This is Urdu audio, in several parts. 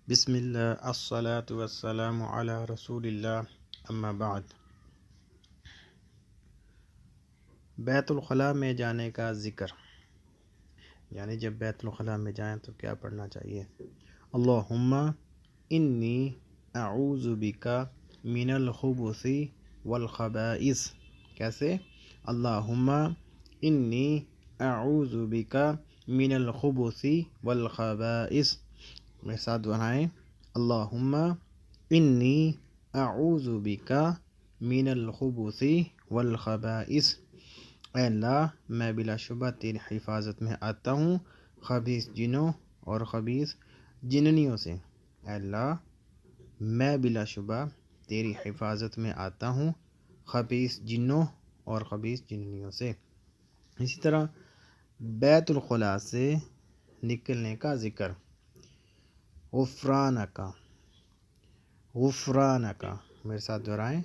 بسم اللہ الصلاۃ والسلام علی رسول اللہ اما بعد۔ بیت الخلاء میں جانے کا ذکر، یعنی جب بیت الخلاء میں جائیں تو کیا پڑھنا چاہیے؟ اللہم انی اعوذ بک من الخبث والخبائث۔ کیسے؟ اللہم انی اعوذ بک من الخبث والخبائث۔ میرے ساتھ دہرائیں، اللہم انی اعوذ بک من الخبث والخبائث۔ اے اللہ، میں بلا شبہ تیری حفاظت میں آتا ہوں خبیث جنوں اور خبیث جننیوں سے۔ اے اللہ، میں بلا شبہ تیری حفاظت میں آتا ہوں خبیث جنوں اور خبیث جننیوں سے۔ اسی طرح بیت الخلاء سے نکلنے کا ذکر، غفرانک، غفرانک، میرے ساتھ دہرائیں،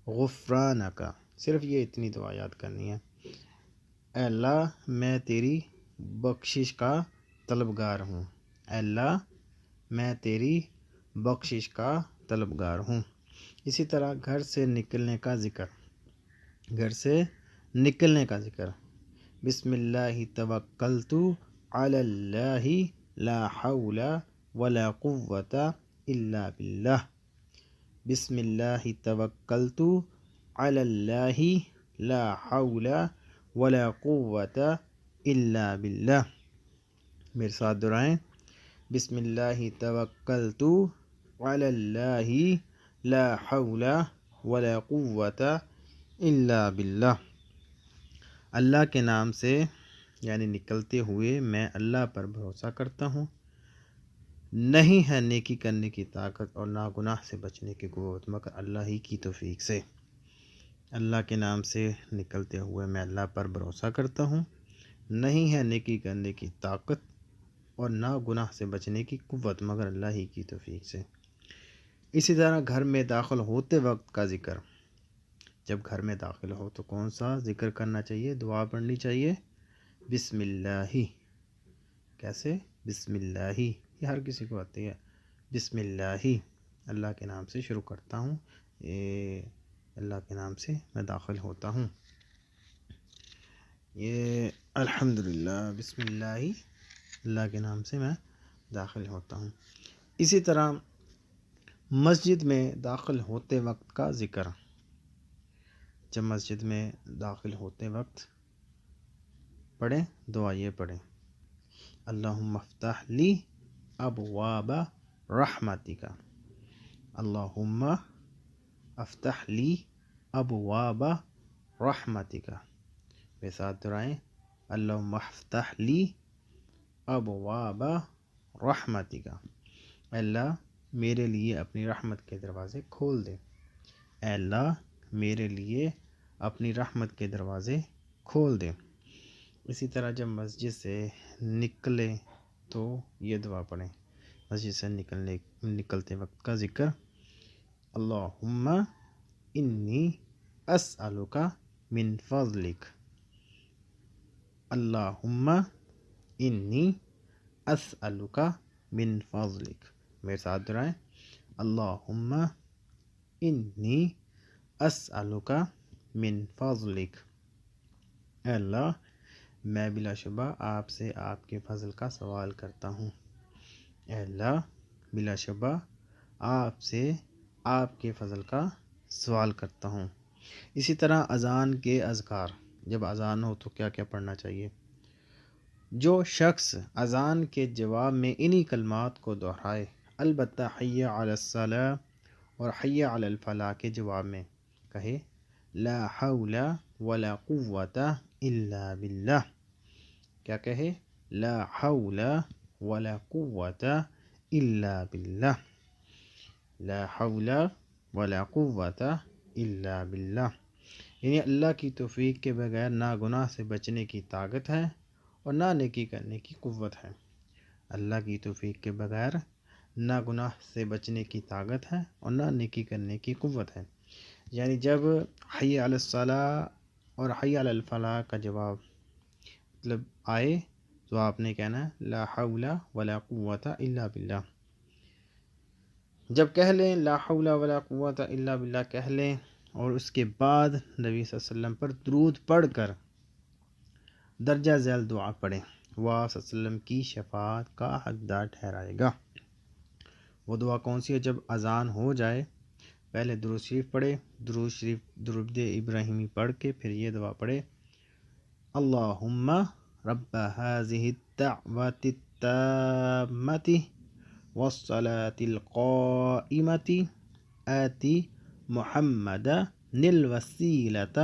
غفرانک۔ صرف یہ اتنی دعا یاد کرنی ہے، اے اللہ میں تیری بخشش کا طلبگار ہوں، اے اللہ میں تیری بخشش کا طلبگار ہوں۔ اسی طرح گھر سے نکلنے کا ذکر، گھر سے نکلنے کا ذکر، بسم اللہ توکلت علی اللہ لا حول ولا قوة الا باللہ۔ بسم اللہ توکلت علی اللہ لا حول ولا قوة الا باللہ۔ میرے ساتھ دہرائیں، بسم اللہ توکلت علی اللہ لا حول ولا قوة الا باللہ۔ اللہ کے نام سے یعنی نکلتے ہوئے میں اللہ پر بھروسہ کرتا ہوں، نہیں ہے نیکی کرنے کی طاقت اور نہ گناہ سے بچنے کی قوت مگر اللہ ہی کی توفیق سے۔ اللہ کے نام سے نکلتے ہوئے میں اللہ پر بھروسہ کرتا ہوں، نہیں ہے نیکی کرنے کی طاقت اور نہ گناہ سے بچنے کی قوت مگر اللہ ہی کی توفیق سے۔ اسی طرح گھر میں داخل ہوتے وقت کا ذکر، جب گھر میں داخل ہو تو کون سا ذکر کرنا چاہیے، دعا پڑھنی چاہیے، بسم اللہ۔ کیسے؟ بسم اللہ، یہ ہر کسی کو آتی ہے، بسم اللہ، اللہ کے نام سے شروع کرتا ہوں، اللہ کے نام سے میں داخل ہوتا ہوں، یہ الحمدللہ بسم اللہ، اللہ کے نام سے میں داخل ہوتا ہوں۔ اسی طرح مسجد میں داخل ہوتے وقت کا ذکر، جب مسجد میں داخل ہوتے وقت پڑھیں، دعا یہ پڑھیں، اللہم افتح لی ابواب رحمتک، اللہم افتح لی ابواب رحمتک۔ میرے ساتھ دہرائیں، اللہم افتح لی ابواب رحمتک۔ اے اللہ میرے لیے اپنی رحمت کے دروازے کھول دے، اے اللہ میرے لیے اپنی رحمت کے دروازے کھول دے۔ اسی طرح جب مسجد سے نکلیں تو یہ دعا پڑھیں، مسجد سے نکلتے وقت کا ذکر، اللہم انی اسألک من فضلک، اللہم انی اسألک من فضلک۔ میرے ساتھ دہرائیں، اللہم انی اسألک من فضلک۔ اے اللہ میں بلا شبہ آپ سے آپ کے فضل کا سوال کرتا ہوں، اے اللہ بلا شبہ آپ سے آپ کے فضل کا سوال کرتا ہوں۔ اسی طرح اذان کے اذکار، جب اذان ہو تو کیا کیا پڑھنا چاہیے؟ جو شخص اذان کے جواب میں انہی کلمات کو دہرائے، البتہ حی علی الصلاۃ اور حی علی الفلاح کے جواب میں کہے، لا حول ولا قوة الا باللہ۔ کیا کہے؟ لا حول ولا قوة الا باللہ، لا حول ولا قوة الا باللہ، یعنی اللہ کی توفیق کے بغیر نہ گناہ سے بچنے کی طاقت ہے اور نہ نیکی کرنے کی قوت ہے۔ اللہ کی توفیق کے بغیر نہ گناہ سے بچنے کی طاقت ہے اور نہ نیکی کرنے کی قوت ہے۔ یعنی جب حی علی الصلاۃ اور حی علی الفلاح کا جواب مطلب آئے تو آپ نے کہنا ہے لا حول ولا قوة الا باللہ۔ جب کہہ لیں لا حول ولا قوت الا باللہ کہہ لیں، اور اس کے بعد نبی صلی اللہ علیہ وسلم پر درود پڑھ کر درجہ ذیل دعا پڑھیں، وہ آپ صلی اللہ علیہ وسلم کی شفاعت کا حقدار ٹھہرائے گا۔ وہ دعا کون سی ہے؟ جب اذان ہو جائے پہلے درود شریف پڑھے، درود شریف درود ابراہیمی پڑھ کے پھر یہ دعا پڑھے، اللہم رب هذه الدعوة التامة والصلاة القائمة آت محمد الوسیلة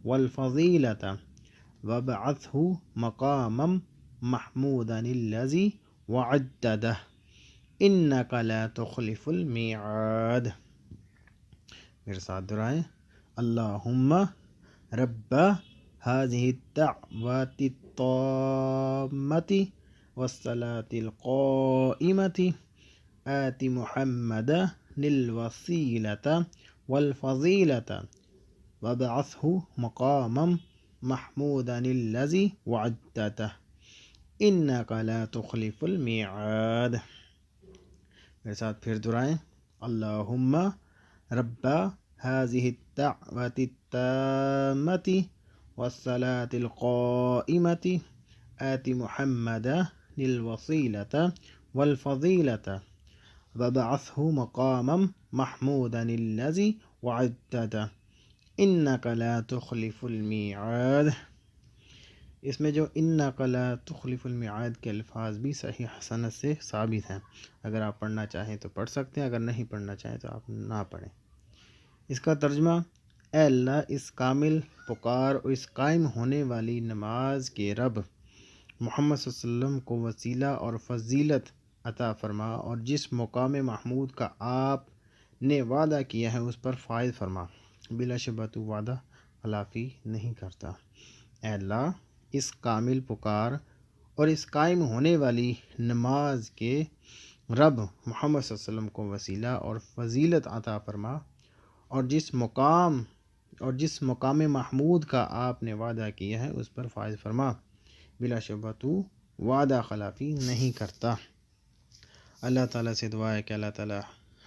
والفضیلة وابعثه مقاما محمودا الذي وعدته انک لا تخلف المیعاد۔ میرے ساتھ دہرائیں، اللہم رب هذه الدعوة التامة والصلاة القائمة آت محمد الوسیلة والفضیلة وابعثه مقاما محمودا الذي وعدته انک لا تخلف المیعاد۔ میرے ساتھ پھر دہرائیں، اللہم رب هذه الدعوة التامة والصلاة القائمة آت محمد الوسیلة والفضیلة وابعثه مقاما محمودا الذي وعدته انک لا تخلف المیعاد۔ اس میں جو انک لا تخلف الميعاد کے الفاظ بھی صحیح حسنت سے ثابت ہیں، اگر آپ پڑھنا چاہیں تو پڑھ سکتے ہیں، اگر نہیں پڑھنا چاہیں تو آپ نہ پڑھیں۔ اس کا ترجمہ، اے اللہ اس کامل پکار اور اس قائم ہونے والی نماز کے رب، محمد صلی اللہ علیہ وسلم کو وسیلہ اور فضیلت عطا فرما، اور جس مقام محمود کا آپ نے وعدہ کیا ہے اس پر فائز فرما، بلا شبہ تو وعدہ خلافی نہیں کرتا۔ اے اللہ اس کامل پکار اور اس قائم ہونے والی نماز کے رب، محمد صلی اللہ علیہ وسلم کو وسیلہ اور فضیلت عطا فرما، اور جس مقام محمود کا آپ نے وعدہ کیا ہے اس پر فائز فرما، بلا شبہ تو وعدہ خلافی نہیں کرتا۔ اللہ تعالیٰ سے دعا ہے کہ اللہ تعالیٰ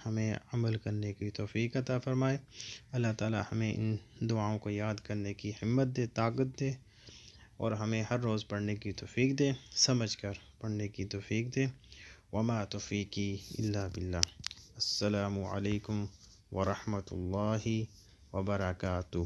ہمیں عمل کرنے کی توفیق عطا فرمائے، اللہ تعالیٰ ہمیں ان دعاؤں کو یاد کرنے کی ہمت دے، طاقت دے، اور ہمیں ہر روز پڑھنے کی توفیق دے، سمجھ کر پڑھنے کی توفیق دے۔ وما توفیقی الا باللہ۔ السلام علیکم ورحمۃ اللہ وبرکاتہ۔